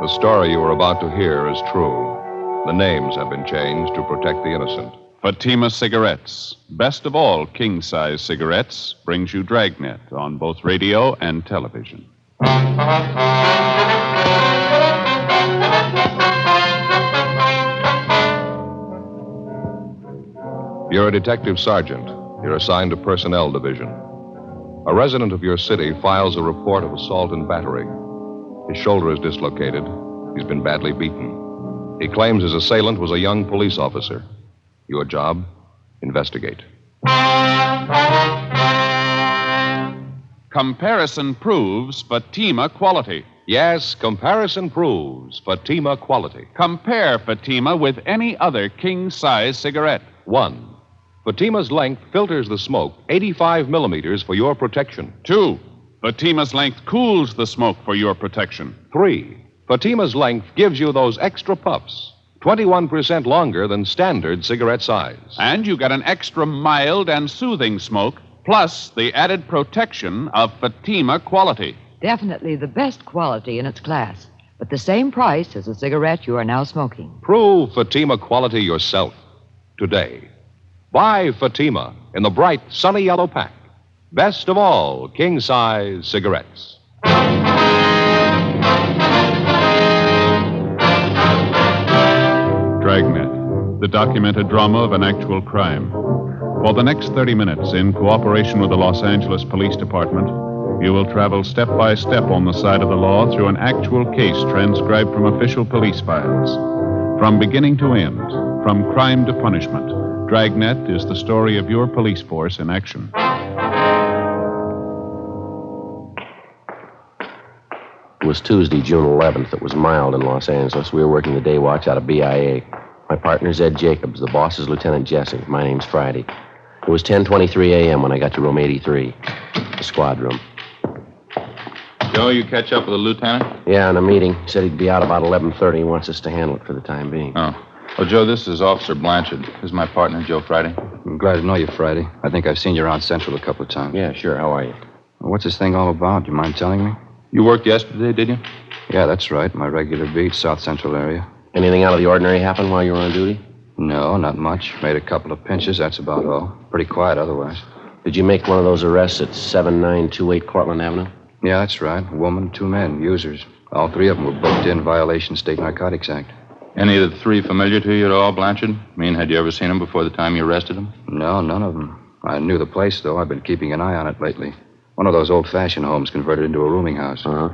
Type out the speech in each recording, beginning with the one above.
The story you are about to hear is true. The names have been changed to protect the innocent. Fatima Cigarettes, best of all king-size cigarettes, brings you Dragnet on both radio and television. You're a detective sergeant. You're assigned to Personnel Division. A resident of your city files a report of assault and battery. His shoulder is dislocated. He's been badly beaten. He claims his assailant was a young police officer. Your job? Investigate. Comparison proves Fatima quality. Yes, comparison proves Fatima quality. Compare Fatima with any other king-size cigarette. 1. Fatima's length filters the smoke 85 millimeters for your protection. 2. Fatima's length cools the smoke for your protection. 3. Fatima's length gives you those extra puffs, 21% longer than standard cigarette size. And you get an extra mild and soothing smoke, plus the added protection of Fatima quality. Definitely the best quality in its class, but the same price as the cigarette you are now smoking. Prove Fatima quality yourself today. Buy Fatima in the bright, sunny yellow pack. Best of all, king-size cigarettes. Dragnet, the documented drama of an actual crime. For the next 30 minutes, in cooperation with the Los Angeles Police Department, you will travel step by step on the side of the law through an actual case transcribed from official police files. From beginning to end, from crime to punishment, Dragnet is the story of your police force in action. It was Tuesday, June 11th. It was mild in Los Angeles. We were working the day watch out of BIA. My partner's Ed Jacobs. The boss is Lieutenant Jesse. My name's Friday. It was 10:23 a.m. when I got to room 83, the squad room. Joe, you catch up with the lieutenant? Yeah, in a meeting. He said he'd be out about 11:30. He wants us to handle it for the time being. Oh. Well, Joe, this is Officer Blanchard. This is my partner, Joe Friday. I'm glad to know you, Friday. I think I've seen you around Central a couple of times. Yeah, sure. How are you? What's this thing all about? Do you mind telling me? You worked yesterday, did you? Yeah, that's right. My regular beat, South Central area. Anything out of the ordinary happen while you were on duty? No, not much. Made a couple of pinches, that's about all. Pretty quiet otherwise. Did you make one of those arrests at 7928 Cortlandt Avenue? Yeah, that's right. A woman, 2 men, users. All 3 of them were booked in violation of State Narcotics Act. Any of the 3 familiar to you at all, Blanchard? I mean, had you ever seen them before the time you arrested them? No, none of them. I knew the place, though. I've been keeping an eye on it lately. One of those old-fashioned homes converted into a rooming house. Uh-huh.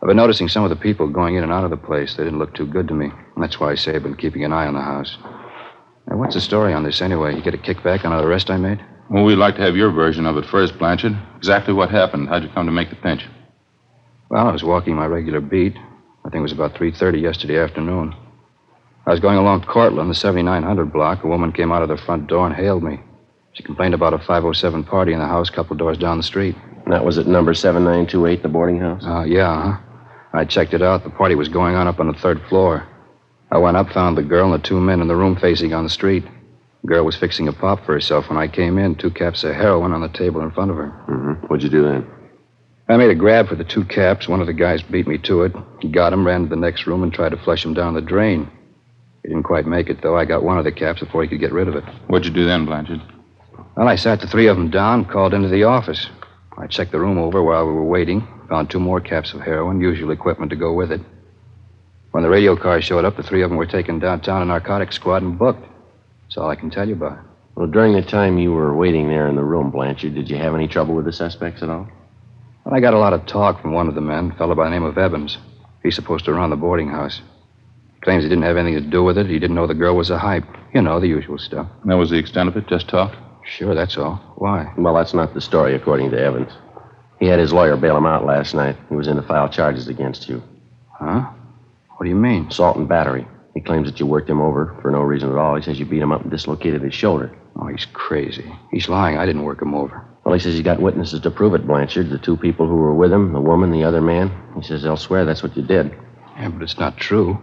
I've been noticing some of the people going in and out of the place. They didn't look too good to me. That's why I say I've been keeping an eye on the house. Now, what's the story on this anyway? You get a kickback on an arrest I made? Well, we'd like to have your version of it first, Blanchard. Exactly what happened? How'd you come to make the pinch? Well, I was walking my regular beat. I think it was about 3:30 yesterday afternoon. I was going along Cortlandt, the 7900 block. A woman came out of the front door and hailed me. She complained about a 507 party in the house a couple doors down the street. And that was at number 7928, the boarding house? Yeah. I checked it out. The party was going on up on the 3rd floor. I went up, found the girl and the 2 men in the room facing on the street. The girl was fixing a pop for herself when I came in. 2 caps of heroin on the table in front of her. Mm-hmm. What'd you do then? I made a grab for the 2 caps. One of the guys beat me to it. He got him, ran to the next room, and tried to flush him down the drain. He didn't quite make it, though. I got one of the caps before he could get rid of it. What'd you do then, Blanchard? Well, I sat the 3 of them down, called into the office. I checked the room over while we were waiting, found 2 more caps of heroin, usual equipment to go with it. When the radio car showed up, the 3 of them were taken downtown to narcotics squad and booked. That's all I can tell you about it. Well, during the time you were waiting there in the room, Blanchard, did you have any trouble with the suspects at all? Well, I got a lot of talk from one of the men, a fellow by the name of Evans. He's supposed to run the boarding house. He claims he didn't have anything to do with it. He didn't know the girl was a hype. You know, the usual stuff. And that was the extent of it? Just talk? Sure, that's all. Why? Well, that's not the story, according to Evans. He had his lawyer bail him out last night. He was in to file charges against you. Huh? What do you mean? Assault and battery. He claims that you worked him over for no reason at all. He says you beat him up and dislocated his shoulder. Oh, he's crazy. He's lying. I didn't work him over. Well, he says he's got witnesses to prove it, Blanchard. The 2 people who were with him, the woman, the other man. He says they'll swear that's what you did. Yeah, but it's not true.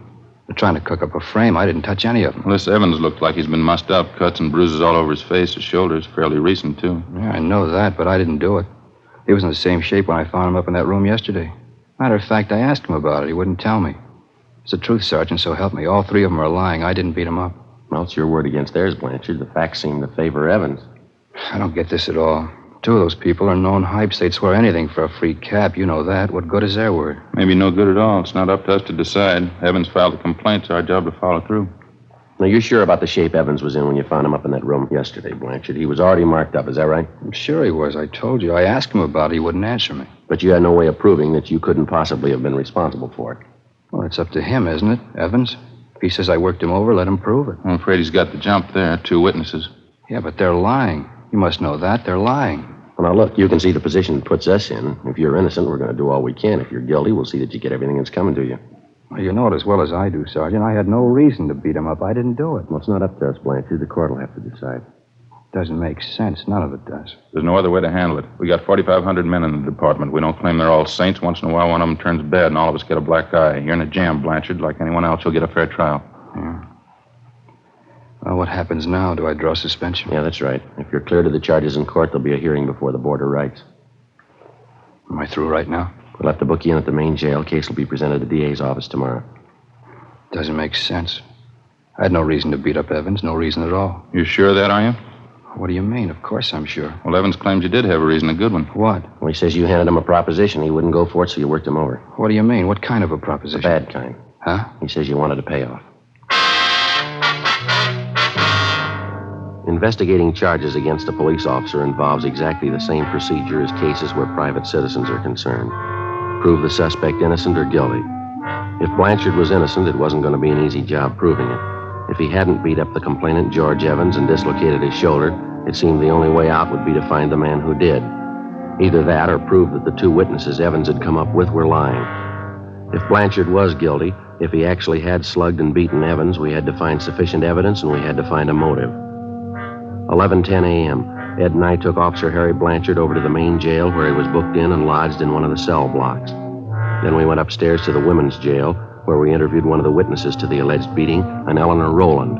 They're trying to cook up a frame. I didn't touch any of them. Well, this Evans looked like he's been mussed up. Cuts and bruises all over his face, his shoulders. Fairly recent, too. Yeah, I know that, but I didn't do it. He was in the same shape when I found him up in that room yesterday. Matter of fact, I asked him about it. He wouldn't tell me. It's the truth, Sergeant, so help me. All three of them are lying. I didn't beat him up. Well, it's your word against theirs, Blanchard. The facts seem to favor Evans. I don't get this at all. Two of those people are known hypes. They'd swear anything for a free cap. You know that. What good is their word? Maybe no good at all. It's not up to us to decide. Evans filed a complaint. It's our job to follow through. Now, you're sure about the shape Evans was in when you found him up in that room yesterday, Blanchard? He was already marked up, is that right? I'm sure he was. I told you. I asked him about it. He wouldn't answer me. But you had no way of proving that you couldn't possibly have been responsible for it. Well, it's up to him, isn't it, Evans? If he says I worked him over, let him prove it. I'm afraid he's got the jump there. Two witnesses. Yeah, but they're lying. You must know that. They're lying. Well, now, look, you can see the position it puts us in. If you're innocent, we're going to do all we can. If you're guilty, we'll see that you get everything that's coming to you. Well, you know it as well as I do, Sergeant. I had no reason to beat him up. I didn't do it. Well, it's not up to us, Blanchard. The court will have to decide. Doesn't make sense. None of it does. There's no other way to handle it. We got 4,500 men in the department. We don't claim they're all saints. Once in a while, one of them turns bad, and all of us get a black eye. You're in a jam, Blanchard. Like anyone else, you'll get a fair trial. Yeah. Well, what happens now? Do I draw suspension? Yeah, that's right. If you're cleared of the charges in court, there'll be a hearing before the Board of Rights. Am I through right now? We'll have to book you in at the main jail. Case will be presented at the DA's office tomorrow. Doesn't make sense. I had no reason to beat up Evans. No reason at all. You sure of that, are you? What do you mean? Of course I'm sure. Well, Evans claims you did have a reason, a good one. What? Well, he says you handed him a proposition. He wouldn't go for it, so you worked him over. What do you mean? What kind of a The proposition? bad kind. Huh? He says you wanted a payoff. Investigating charges against a police officer involves exactly the same procedure as cases where private citizens are concerned. Prove the suspect innocent or guilty. If Blanchard was innocent, it wasn't going to be an easy job proving it. If he hadn't beat up the complainant, George Evans, and dislocated his shoulder, it seemed the only way out would be to find the man who did. Either that or prove that the two witnesses Evans had come up with were lying. If Blanchard was guilty, if he actually had slugged and beaten Evans, we had to find sufficient evidence and we had to find a motive. 11:10 a.m., Ed and I took Officer Harry Blanchard over to the main jail where he was booked in and lodged in one of the cell blocks. Then we went upstairs to the women's jail where we interviewed one of the witnesses to the alleged beating, an Eleanor Rowland.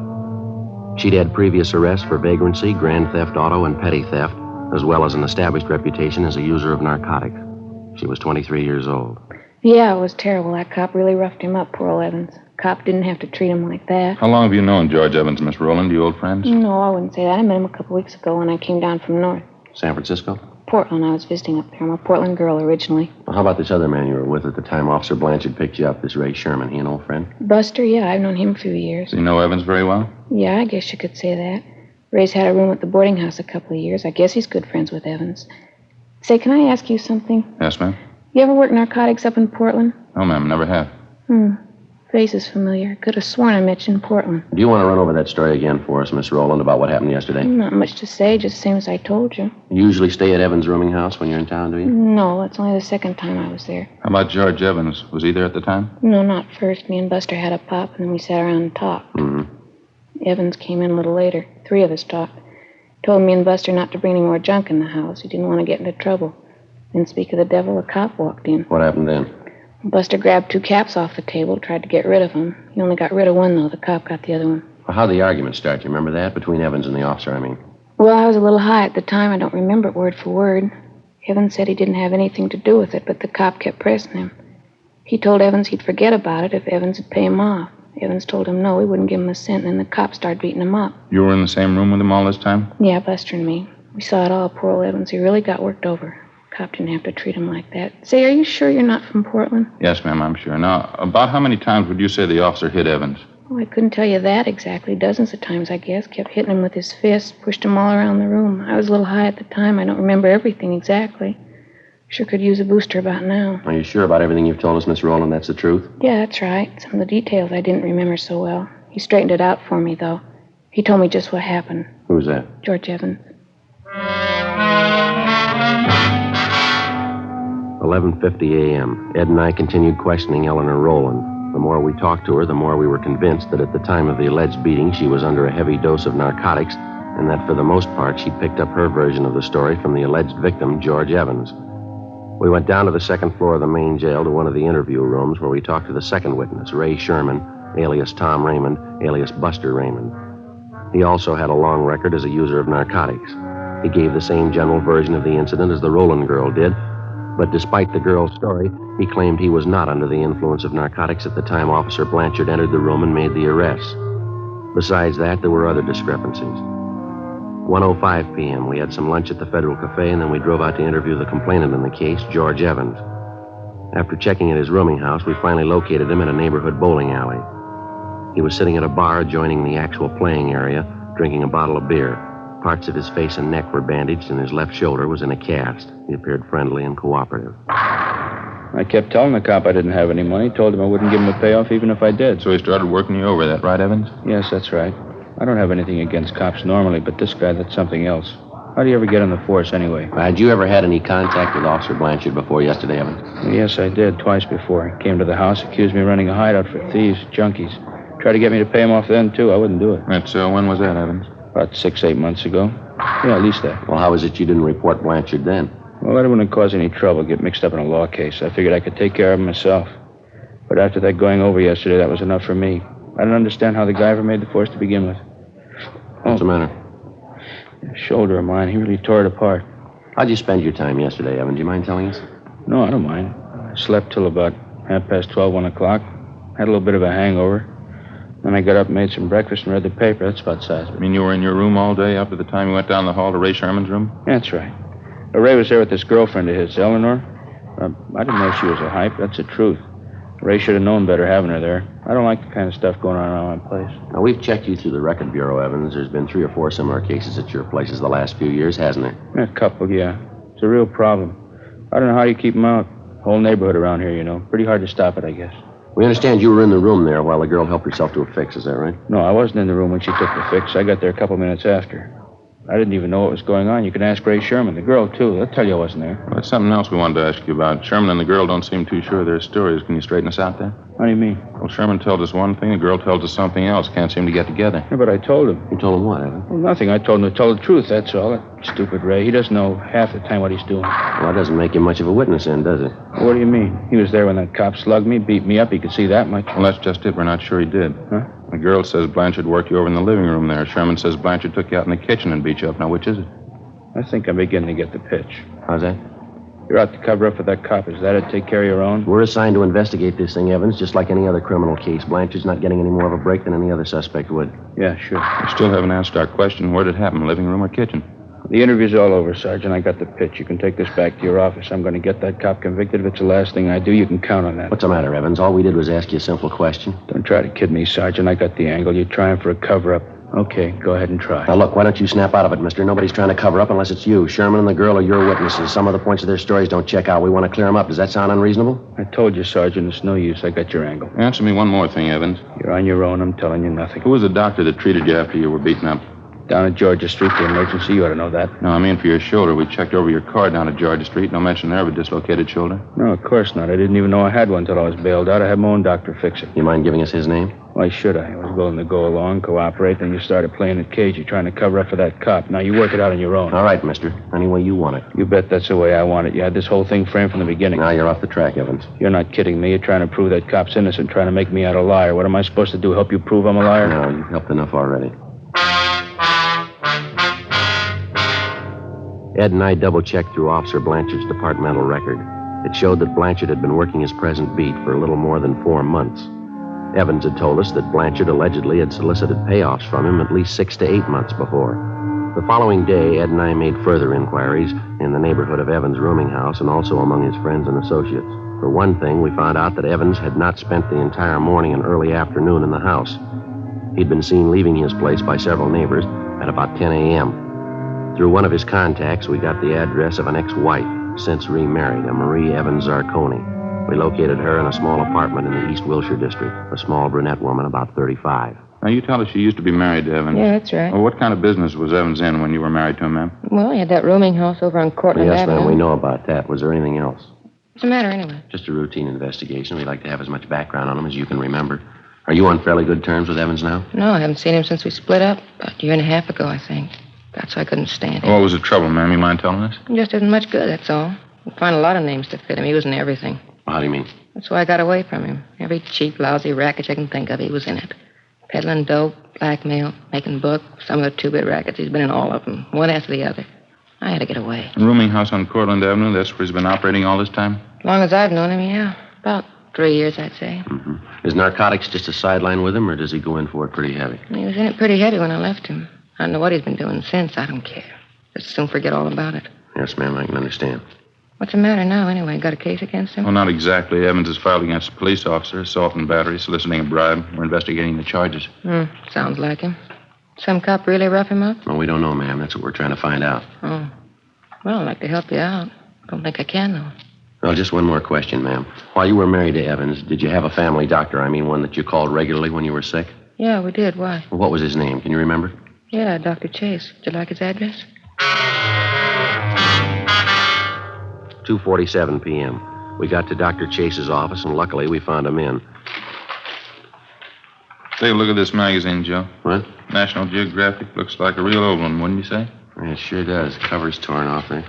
She'd had previous arrests for vagrancy, grand theft auto, and petty theft, as well as an established reputation as a user of narcotics. She was 23 years old. Yeah, it was terrible. That cop really roughed him up, poor old Evans. Cop didn't have to treat him like that. How long have you known George Evans, Miss Rowland? You old friends? No, I wouldn't say that. I met him a couple weeks ago when I came down from north. San Francisco? Portland. I was visiting up there. I'm a Portland girl originally. Well, how about this other man you were with at the time Officer Blanchard picked you up, this Ray Sherman? He an old friend? Buster, yeah, I've known him a few years. Do you know Evans very well? Yeah, I guess you could say that. Ray's had a room at the boarding house a couple of years. I guess he's good friends with Evans. Say, can I ask you something? Yes, ma'am. You ever worked narcotics up in Portland? No, ma'am, never have. Face is familiar. Could have sworn I met you in Portland. Do you want to run over that story again for us, Miss Rowland, about what happened yesterday? Not much to say, just the same as I told you. You usually stay at Evans' rooming house when you're in town, do you? No, it's only the second time I was there. How about George Evans? Was he there at the time? No, not first. Me and Buster had a pop, and then we sat around and talked. Evans came in a little later. Three of us talked. Told me and Buster not to bring any more junk in the house. He didn't want to get into trouble. Then, speak of the devil, a cop walked in. What happened then? Buster grabbed two caps off the table, tried to get rid of them. He only got rid of one, though. The cop got the other one. Well, how'd the argument start? You remember that? Between Evans and the officer, I mean. Well, I was a little high at the time. I don't remember it word for word. Evans said he didn't have anything to do with it, but the cop kept pressing him. He told Evans he'd forget about it if Evans would pay him off. Evans told him no, he wouldn't give him a cent, and then the cop started beating him up. You were in the same room with him all this time? Yeah, Buster and me. We saw it all. Poor old Evans. He really got worked over. Cop didn't have to treat him like that. Say, are you sure you're not from Portland? Yes, ma'am, I'm sure. Now, about how many times would you say the officer hit Evans? Oh, I couldn't tell you that exactly. Dozens of times, I guess. Kept hitting him with his fists, pushed him all around the room. I was a little high at the time. I don't remember everything exactly. Sure could use a booster about now. Are you sure about everything you've told us, Miss Rowland? That's the truth? Yeah, that's right. Some of the details I didn't remember so well. He straightened it out for me, though. He told me just what happened. Who's that? George Evans. 11:50 a.m. Ed and I continued questioning Eleanor Rowland. The more we talked to her, the more we were convinced that at the time of the alleged beating, she was under a heavy dose of narcotics, and that for the most part, she picked up her version of the story from the alleged victim, George Evans. We went down to the second floor of the main jail to one of the interview rooms where we talked to the second witness, Ray Sherman, alias Tom Raymond, alias Buster Raymond. He also had a long record as a user of narcotics. He gave the same general version of the incident as the Rowland girl did, but despite the girl's story, he claimed he was not under the influence of narcotics at the time Officer Blanchard entered the room and made the arrest. Besides that, there were other discrepancies. 1:05 p.m., we had some lunch at the Federal Cafe, and then we drove out to interview the complainant in the case, George Evans. After checking at his rooming house, we finally located him in a neighborhood bowling alley. He was sitting at a bar adjoining the actual playing area, drinking a bottle of beer. Parts of his face and neck were bandaged, and his left shoulder was in a cast. He appeared friendly and cooperative. I kept telling the cop I didn't have any money. Told him I wouldn't give him a payoff even if I did. So he started working you over, that right, Evans? Yes, that's right. I don't have anything against cops normally, but this guy, that's something else. How do you ever get on the force anyway? Had you ever had any contact with Officer Blanchard before yesterday, Evans? Yes, I did, twice before. He came to the house, accused me of running a hideout for thieves, junkies. Tried to get me to pay him off then, too. I wouldn't do it. That's, when was that, Evans? About 6-8 months ago. Yeah, at least that. Well, how is it you didn't report Blanchard then? Well, I didn't want to cause any trouble, get mixed up in a law case. I figured I could take care of him myself. But after that going over yesterday, that was enough for me. I didn't understand how the guy ever made the force to begin with. What's the matter? That shoulder of mine, he really tore it apart. How'd you spend your time yesterday, Evan? Do you mind telling us? No, I don't mind. I slept till about 12:30, 1 o'clock. Had a little bit of a hangover. Then I got up, made some breakfast, and read the paper. That's about size. You mean you were in your room all day after the time you went down the hall to Ray Sherman's room? That's right. Ray was there with this girlfriend of his, Eleanor. I didn't know she was a hype. That's the truth. Ray should have known better having her there. I don't like the kind of stuff going on around my place. Now, we've checked you through the record bureau, Evans. There's been 3 or 4 similar cases at your places the last few years, hasn't there? A couple, yeah. It's a real problem. I don't know how you keep them out. Whole neighborhood around here, you know. Pretty hard to stop it, I guess. We understand you were in the room there while the girl helped herself to a fix. Is that right? No, I wasn't in the room when she took the fix. I got there a couple minutes after. I didn't even know what was going on. You can ask Ray Sherman, the girl, too. They'll tell you I wasn't there. Well, that's something else we wanted to ask you about. Sherman and the girl don't seem too sure of their stories. Can you straighten us out there? How do you mean? Well, Sherman tells us one thing, the girl tells us something else. Can't seem to get together. Yeah, but I told him. You told him what, Evan? Well, nothing. I told him to tell the truth, that's all. That stupid Ray. He doesn't know half the time what he's doing. Well, that doesn't make him much of a witness then, does it? Well, what do you mean? He was there when that cop slugged me, beat me up. He could see that much. Well, that's just it. We're not sure he did. Huh? The girl says Blanchard worked you over in the living room there. Sherman says Blanchard took you out in the kitchen and beat you up. Now, which is it? I think I'm beginning to get the pitch. How's that? You're out to cover up for that cop. Is that it? Take care of your own? We're assigned to investigate this thing, Evans, just like any other criminal case. Blanchard's not getting any more of a break than any other suspect would. Yeah, sure. We still haven't answered our question. Where did it happen, living room or kitchen? The interview's all over, Sergeant. I got the pitch. You can take this back to your office. I'm going to get that cop convicted. If it's the last thing I do, you can count on that. What's the matter, Evans? All we did was ask you a simple question. Don't try to kid me, Sergeant. I got the angle. You're trying for a cover-up. Okay, go ahead and try. Now, look, why don't you snap out of it, mister? Nobody's trying to cover up unless it's you. Sherman and the girl are your witnesses. Some of the points of their stories don't check out. We want to clear them up. Does that sound unreasonable? I told you, Sergeant, it's no use. I got your angle. Answer me one more thing, Evans. You're on your own. I'm telling you nothing. Who was the doctor that treated you after you were beaten up? Down at Georgia Street, the emergency. You ought to know that. No, I mean for your shoulder. We checked over your car down at Georgia Street. No mention there of a dislocated shoulder. No, of course not. I didn't even know I had one until I was bailed out. I had my own doctor fix it. You mind giving us his name? Why should I? I was willing to go along, cooperate, then you started playing it cagey, trying to cover up for that cop. Now you work it out on your own. All right, mister. Any way you want it. You bet that's the way I want it. You had this whole thing framed from the beginning. Now you're off the track, Evans. You're not kidding me. You're trying to prove that cop's innocent, trying to make me out a liar. What am I supposed to do, help you prove I'm a liar? No, you've helped enough already. Ed and I double-checked through Officer Blanchard's departmental record. It showed that Blanchard had been working his present beat for a little more than 4 months. Evans had told us that Blanchard allegedly had solicited payoffs from him at least 6 to 8 months before. The following day, Ed and I made further inquiries in the neighborhood of Evans' rooming house and also among his friends and associates. For one thing, we found out that Evans had not spent the entire morning and early afternoon in the house. He'd been seen leaving his place by several neighbors at about 10 a.m. Through one of his contacts, we got the address of an ex-wife, since remarried, a Marie Evans Zarconi. We located her in a small apartment in the East Wilshire district, a small brunette woman about 35. Now, you tell us she used to be married to Evans. Yeah, that's right. Well, what kind of business was Evans in when you were married to him, ma'am? Well, he had that rooming house over on Cortland Yes, Avenue. ma'am, we know about that. Was there anything else? What's the matter, anyway? Just a routine investigation. We'd like to have as much background on him as you can remember. Are you on fairly good terms with Evans now? No, I haven't seen him since we split up. About a year and a half ago, I think. That's why I couldn't stand him. What was the trouble, ma'am? You mind telling us? He just isn't much good, that's all. You find a lot of names to fit him. He was in everything. How do you mean? That's why I got away from him. Every cheap, lousy racket you can think of, he was in it. Peddling dope, blackmail, making book, some of the two-bit rackets. He's been in all of them, one after the other. I had to get away. Rooming house on Cortland Avenue, that's where he's been operating all this time? As long as I've known him, yeah. About 3 years, I'd say. Mm-hmm. Is narcotics just a sideline with him, or does he go in for it pretty heavy? He was in it pretty heavy when I left him. I don't know what he's been doing since. I don't care. Just soon forget all about it. Yes, ma'am, I can understand. What's the matter now, anyway? Got a case against him? Well, not exactly. Evans is filed against a police officer, assault and battery, soliciting a bribe. We're investigating the charges. Sounds like him. Some cop really rough him up? Well, we don't know, ma'am. That's what we're trying to find out. Oh. Well, I'd like to help you out. Don't think I can, though. Well, just one more question, ma'am. While you were married to Evans, did you have a family doctor? I mean, one that you called regularly when you were sick? Yeah, we did. Why? Well, what was his name? Can you remember? Yeah, Dr. Chase. Would you like his address? 2:47 p.m. We got to Dr. Chase's office, and luckily we found him in. Take a look at this magazine, Joe. What? National Geographic. Looks like a real old one, wouldn't you say? Yeah, it sure does. Cover's torn off there.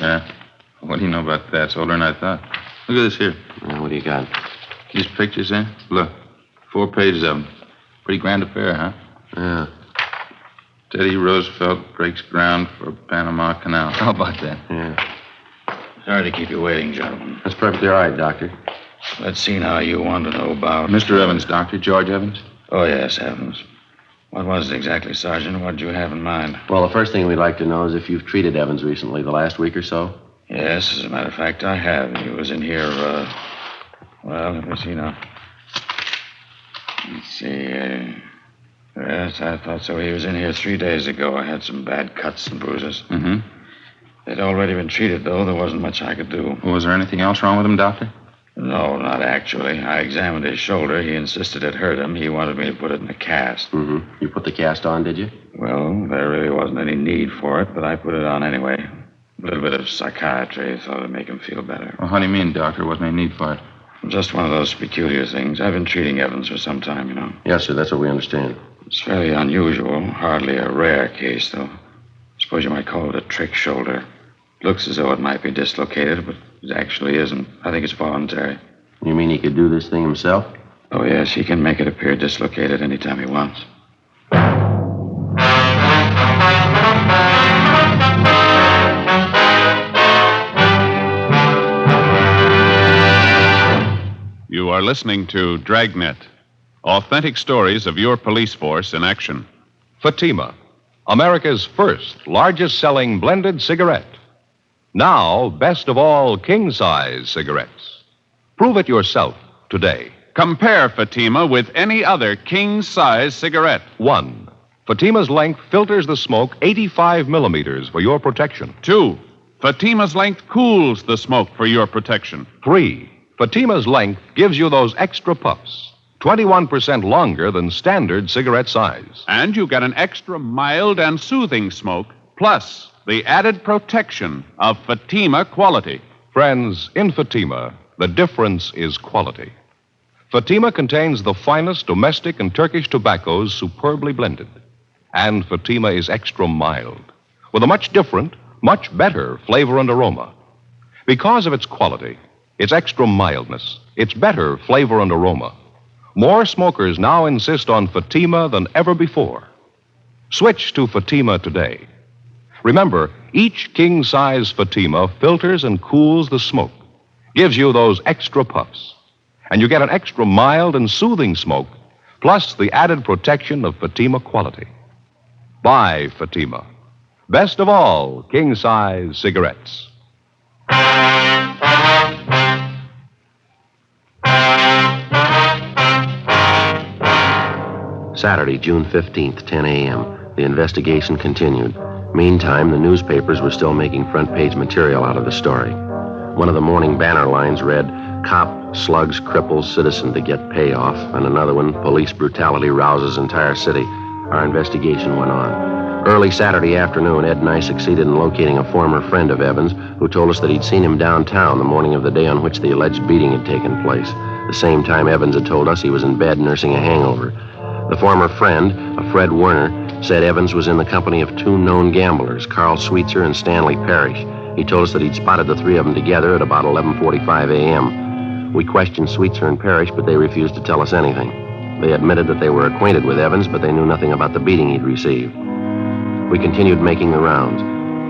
Yeah. What do you know about that? It's older than I thought. Look at this here. Well, what do you got? These pictures, eh? Look. 4 pages of them. Pretty grand affair, huh? Yeah. Teddy Roosevelt breaks ground for Panama Canal. How about that? Yeah. Sorry to keep you waiting, gentlemen. That's perfectly all right, Doctor. Let's see now. You want to know about... Mr. Evans, Doctor. George Evans. Oh, yes, Evans. What was it exactly, Sergeant? What did you have in mind? Well, the first thing we'd like to know is if you've treated Evans recently, the last week or so. Yes, as a matter of fact, I have. He was in here, well, let me see now. Let's see, yes, I thought so. He was in here 3 days ago. I had some bad cuts and bruises. Mm-hmm. They'd already been treated, though. There wasn't much I could do. Was there anything else wrong with him, Doctor? No, not actually. I examined his shoulder. He insisted it hurt him. He wanted me to put it in a cast. Mm-hmm. You put the cast on, did you? Well, there really wasn't any need for it, but I put it on anyway. A little bit of psychiatry. Thought it'd make him feel better. Well, how do you mean, Doctor? Wasn't any need for it? Just one of those peculiar things. I've been treating Evans for some time, you know. Yes, sir. That's what we understand. It's fairly unusual. Hardly a rare case, though. Suppose you might call it a trick shoulder. Looks as though it might be dislocated, but it actually isn't. I think it's voluntary. You mean he could do this thing himself? Oh, yes. He can make it appear dislocated anytime he wants. You are listening to Dragnet, authentic stories of your police force in action. Fatima, America's first largest-selling blended cigarette. Now, best of all, king-size cigarettes. Prove it yourself today. Compare Fatima with any other king-size cigarette. 1. Fatima's length filters the smoke 85 millimeters for your protection. 2. Fatima's length cools the smoke for your protection. 3. Fatima's length gives you those extra puffs, 21% longer than standard cigarette size. And you get an extra mild and soothing smoke, plus the added protection of Fatima quality. Friends, in Fatima, the difference is quality. Fatima contains the finest domestic and Turkish tobaccos superbly blended. And Fatima is extra mild, with a much different, much better flavor and aroma. Because of its quality, its extra mildness, its better flavor and aroma, more smokers now insist on Fatima than ever before. Switch to Fatima today. Remember, each king-size Fatima filters and cools the smoke, gives you those extra puffs, and you get an extra mild and soothing smoke, plus the added protection of Fatima quality. Buy Fatima. Best of all, king-size cigarettes. Saturday, June 15th, 10 a.m. The investigation continued. Meantime, the newspapers were still making front-page material out of the story. One of the morning banner lines read, "Cop slugs cripples citizen to get payoff," and another one, "Police brutality rouses entire city." Our investigation went on. Early Saturday afternoon, Ed and I succeeded in locating a former friend of Evans who told us that he'd seen him downtown the morning of the day on which the alleged beating had taken place. The same time Evans had told us he was in bed nursing a hangover. The former friend, a Fred Werner, said Evans was in the company of 2 known gamblers, Carl Sweetser and Stanley Parrish. He told us that he'd spotted the three of them together at about 11:45 a.m. We questioned Sweetser and Parrish, but they refused to tell us anything. They admitted that they were acquainted with Evans, but they knew nothing about the beating he'd received. We continued making the rounds.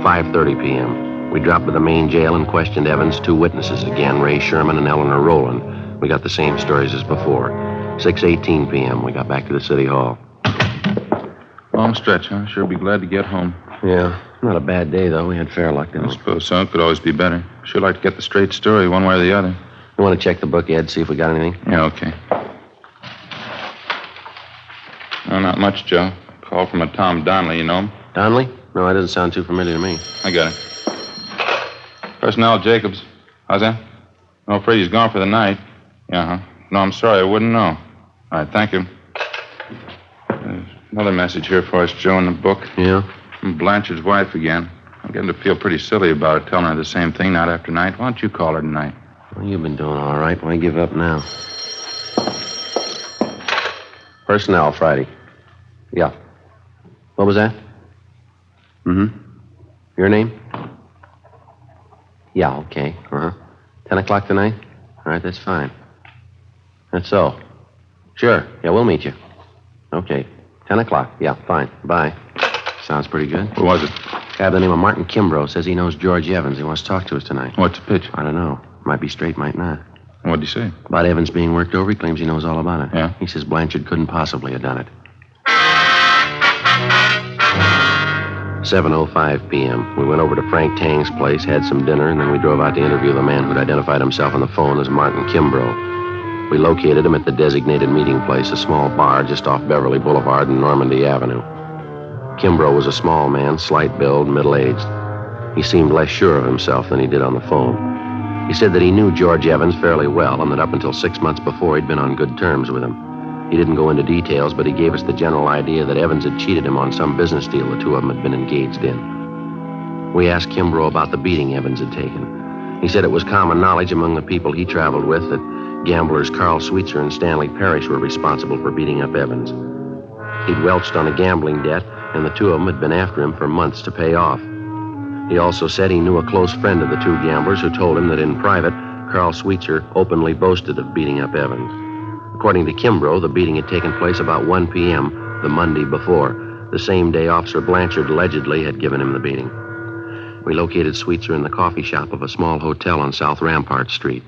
5:30 p.m. We dropped to the main jail and questioned Evans' two witnesses again, Ray Sherman and Eleanor Rowland. We got the same stories as before. 6:18 p.m. We got back to the city hall. Long stretch, huh? Sure be glad to get home. Yeah, not a bad day, though. We had fair luck, didn't I we? suppose so. It could always be better. Sure like to get the straight story one way or the other. You want to check the book, Ed, see if we got anything? Yeah, okay. No, not much, Joe. Call from a Tom Donnelly, you know him? Donnelly? No, that doesn't sound too familiar to me. I got it. Personnel Jacobs. How's that? No, afraid he's gone for the night. Yeah, huh? No, I'm sorry. I wouldn't know. All right, thank you. Another message here for us, Joe, in the book. Yeah? From Blanchard's wife again. I'm getting to feel pretty silly about it, telling her the same thing night after night. Why don't you call her tonight? Well, you've been doing all right. Why give up now? Personnel, Friday. Yeah. What was that? Mm-hmm. Your name? Yeah, okay. Uh-huh. 10 o'clock tonight? All right, that's fine. That's so. Sure. Yeah, we'll meet you. Okay. 10 o'clock. Yeah, fine. Bye. Sounds pretty good. Who was it? Guy by the name of Martin Kimbrough says he knows George Evans. He wants to talk to us tonight. What's the pitch? I don't know. Might be straight, might not. What'd he say? About Evans being worked over, he claims he knows all about it. Yeah? He says Blanchard couldn't possibly have done it. 7:05 p.m. We went over to Frank Tang's place, had some dinner, and then we drove out to interview the man who'd identified himself on the phone as Martin Kimbrough. We located him at the designated meeting place, a small bar just off Beverly Boulevard and Normandy Avenue. Kimbrough was a small man, slight build, middle-aged. He seemed less sure of himself than he did on the phone. He said that he knew George Evans fairly well and that up until 6 months before he'd been on good terms with him. He didn't go into details, but he gave us the general idea that Evans had cheated him on some business deal the two of them had been engaged in. We asked Kimbrough about the beating Evans had taken. He said it was common knowledge among the people he traveled with that gamblers Carl Sweetser and Stanley Parrish were responsible for beating up Evans. He'd welched on a gambling debt, and the two of them had been after him for months to pay off. He also said he knew a close friend of the two gamblers who told him that in private, Carl Sweetser openly boasted of beating up Evans. According to Kimbrough, the beating had taken place about 1 p.m. the Monday before, the same day Officer Blanchard allegedly had given him the beating. We located Sweetser in the coffee shop of a small hotel on South Rampart Street.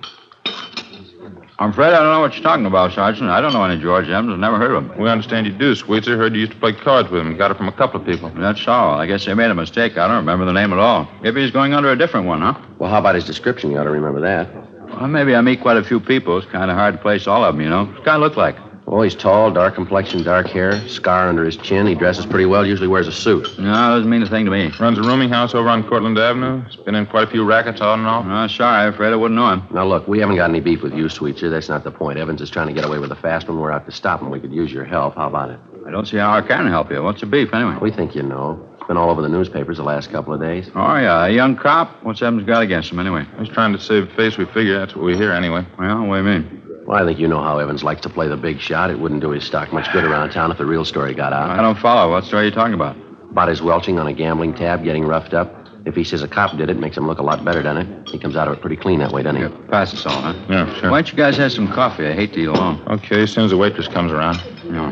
I'm afraid I don't know what you're talking about, Sergeant. I don't know any George Evans. I've never heard of him. We understand you do, Sweetser. Heard you used to play cards with him. Got it from a couple of people. That's all. I guess they made a mistake. I don't remember the name at all. Maybe he's going under a different one, huh? Well, how about his description? You ought to remember that. Well, maybe I meet quite a few people. It's kind of hard to place all of them, you know. What's kind of look like? Oh, he's tall, dark complexion, dark hair, scar under his chin. He dresses pretty well, usually wears a suit. No, doesn't mean a thing to me. Runs a rooming house over on Cortlandt Avenue. He's been in quite a few rackets on and off. Sorry. I'm afraid I wouldn't know him. Now, look, we haven't got any beef with you, Sweetser. That's not the point. Evans is trying to get away with a fast one. We're out to stop him. We could use your help. How about it? I don't see how I can help you. What's the beef, anyway? We think you know. It's been all over the newspapers the last couple of days. Oh, yeah. A young cop? What's Evans got against him, anyway? He's trying to save face. We figure that's what we hear anyway. Well, what do you mean? Well, I think you know how Evans likes to play the big shot. It wouldn't do his stock much good around town if the real story got out. I don't follow. What story are you talking about? About his welching on a gambling tab, getting roughed up. If he says a cop did it, makes him look a lot better, doesn't it? He comes out of it pretty clean that way, doesn't he? Yeah, pass us all, huh? Yeah, sure. Why don't you guys have some coffee? I hate to eat alone. Okay, as soon as the waitress comes around. Yeah.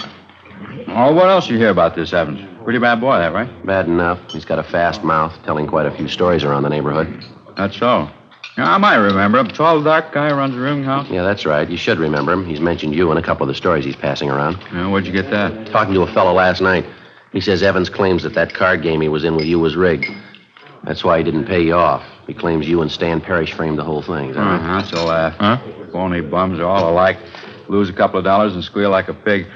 Oh, what else you hear about this Evans? Pretty bad boy, that, right? Bad enough. He's got a fast mouth, telling quite a few stories around the neighborhood. That's so. Yeah, I might remember him. Tall, dark guy runs a rooming house. Yeah, that's right. You should remember him. He's mentioned you in a couple of the stories he's passing around. Yeah, where'd you get that? Talking to a fellow last night. He says Evans claims that card game he was in with you was rigged. That's why he didn't pay you off. He claims you and Stan Parrish framed the whole thing. Is that right? That's a laugh. Huh? Phony bums are all alike. Lose a couple of dollars and squeal like a pig.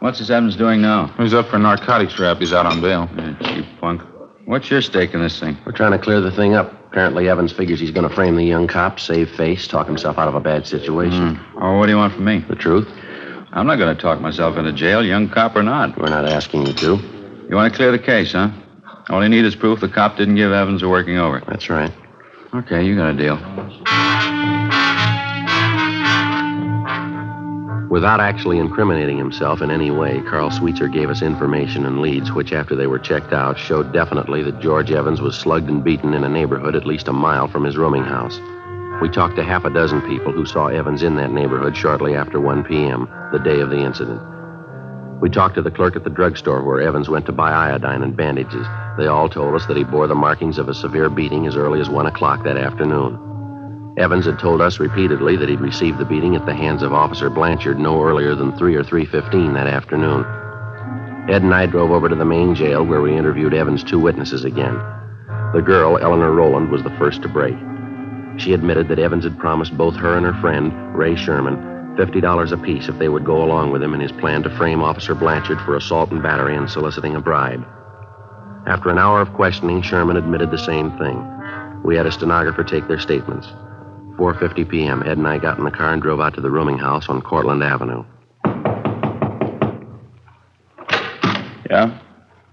What's this Evans doing now? He's up for a narcotics rap. He's out on bail. Cheap punk. What's your stake in this thing? We're trying to clear the thing up. Apparently, Evans figures he's going to frame the young cop, save face, talk himself out of a bad situation. Oh, what do you want from me? The truth? I'm not going to talk myself into jail, young cop or not. We're not asking you to. You want to clear the case, huh? All you need is proof the cop didn't give Evans a working over. That's right. Okay, you got a deal. Without actually incriminating himself in any way, Carl Sweetser gave us information and leads which, after they were checked out, showed definitely that George Evans was slugged and beaten in a neighborhood at least a mile from his rooming house. We talked to half a dozen people who saw Evans in that neighborhood shortly after 1 p.m., the day of the incident. We talked to the clerk at the drugstore where Evans went to buy iodine and bandages. They all told us that he bore the markings of a severe beating as early as 1 o'clock that afternoon. Evans had told us repeatedly that he'd received the beating at the hands of Officer Blanchard no earlier than 3 or 3:15 that afternoon. Ed and I drove over to the main jail where we interviewed Evans' 2 witnesses again. The girl, Eleanor Rowland, was the first to break. She admitted that Evans had promised both her and her friend, Ray Sherman, $50 apiece if they would go along with him in his plan to frame Officer Blanchard for assault and battery and soliciting a bribe. After an hour of questioning, Sherman admitted the same thing. We had a stenographer take their statements. 4:50 p.m., Ed and I got in the car and drove out to the rooming house on Cortlandt Avenue. Yeah?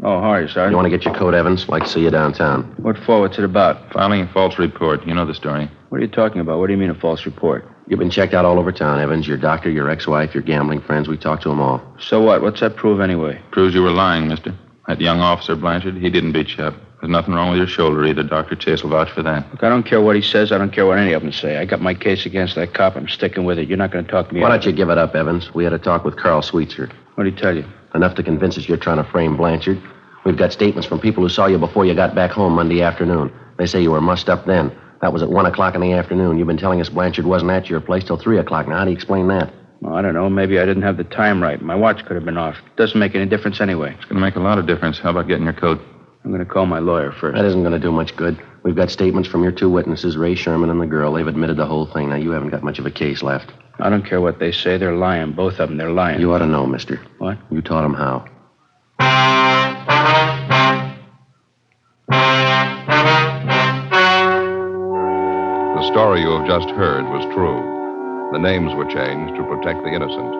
Oh, how are you, Sergeant? You want to get your coat, Evans? Like to see you downtown. What for? What's it about? Filing a false report. You know the story. What are you talking about? What do you mean a false report? You've been checked out all over town, Evans. Your doctor, your ex-wife, your gambling friends. We talked to them all. So what? What's that prove anyway? Proves you were lying, mister. That young officer, Blanchard, he didn't beat you up. There's nothing wrong with your shoulder either. Dr. Chase will vouch for that. Look, I don't care what he says. I don't care what any of them say. I got my case against that cop. I'm sticking with it. You're not going to talk to me. Why don't you give it up, Evans? We had a talk with Carl Sweetser. What did he tell you? Enough to convince us you're trying to frame Blanchard. We've got statements from people who saw you before you got back home Monday afternoon. They say you were mussed up then. That was at 1 o'clock in the afternoon. You've been telling us Blanchard wasn't at your place till 3 o'clock. Now, how do you explain that? Well, I don't know. Maybe I didn't have the time right. My watch could have been off. Doesn't make any difference anyway. It's going to make a lot of difference. How about getting your coat? I'm going to call my lawyer first. That isn't going to do much good. We've got statements from your 2 witnesses, Ray Sherman and the girl. They've admitted the whole thing. Now, you haven't got much of a case left. I don't care what they say. They're lying. Both of them. They're lying. You ought to know, mister. What? You taught them how. The story you have just heard was true. The names were changed to protect the innocent.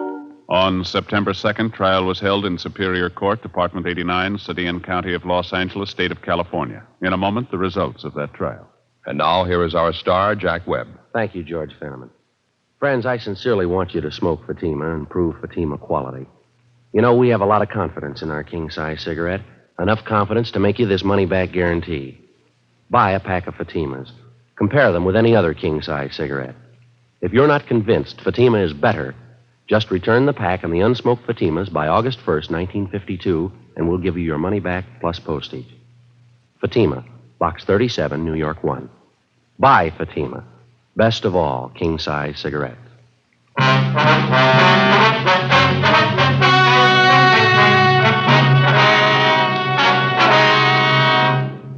On September 2nd, trial was held in Superior Court, Department 89, City and County of Los Angeles, State of California. In a moment, the results of that trial. And now, here is our star, Jack Webb. Thank you, George Fenneman. Friends, I sincerely want you to smoke Fatima and prove Fatima quality. You know, we have a lot of confidence in our king-size cigarette. Enough confidence to make you this money-back guarantee. Buy a pack of Fatimas. Compare them with any other king-size cigarette. If you're not convinced Fatima is better, just return the pack and the unsmoked Fatimas by August 1st, 1952, and we'll give you your money back plus postage. Fatima, Box 37, New York 1. Buy Fatima. Best of all, king-size cigarettes.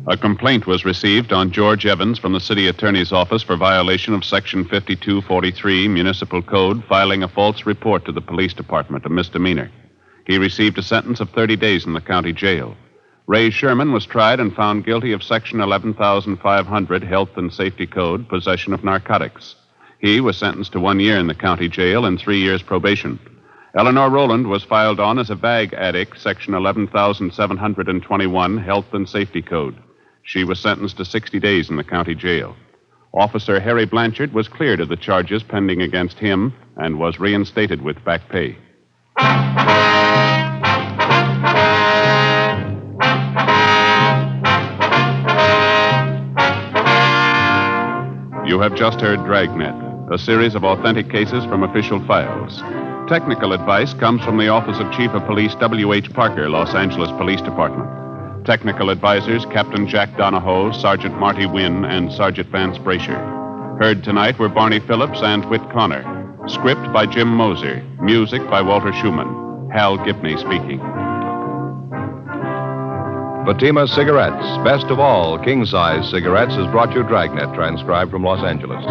A complaint was received on George Evans from the city attorney's office for violation of Section 5243 Municipal Code, filing a false report to the police department, a misdemeanor. He received a sentence of 30 days in the county jail. Ray Sherman was tried and found guilty of Section 11500 Health and Safety Code, possession of narcotics. He was sentenced to 1 year in the county jail and 3 years probation. Eleanor Rowland was filed on as a bag addict, Section 11721 Health and Safety Code. She was sentenced to 60 days in the county jail. Officer Harry Blanchard was cleared of the charges pending against him and was reinstated with back pay. You have just heard Dragnet, a series of authentic cases from official files. Technical advice comes from the Office of Chief of Police W.H. Parker, Los Angeles Police Department. Technical advisors Captain Jack Donahoe, Sergeant Marty Wynn, and Sergeant Vance Brasher. Heard tonight were Barney Phillips and Whit Connor. Script by Jim Moser. Music by Walter Schumann. Hal Gibney speaking. Fatima Cigarettes, best of all king-size cigarettes, has brought you Dragnet, transcribed from Los Angeles.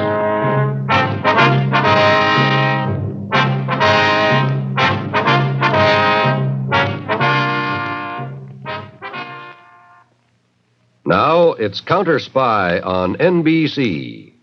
Now it's Counter Spy on NBC.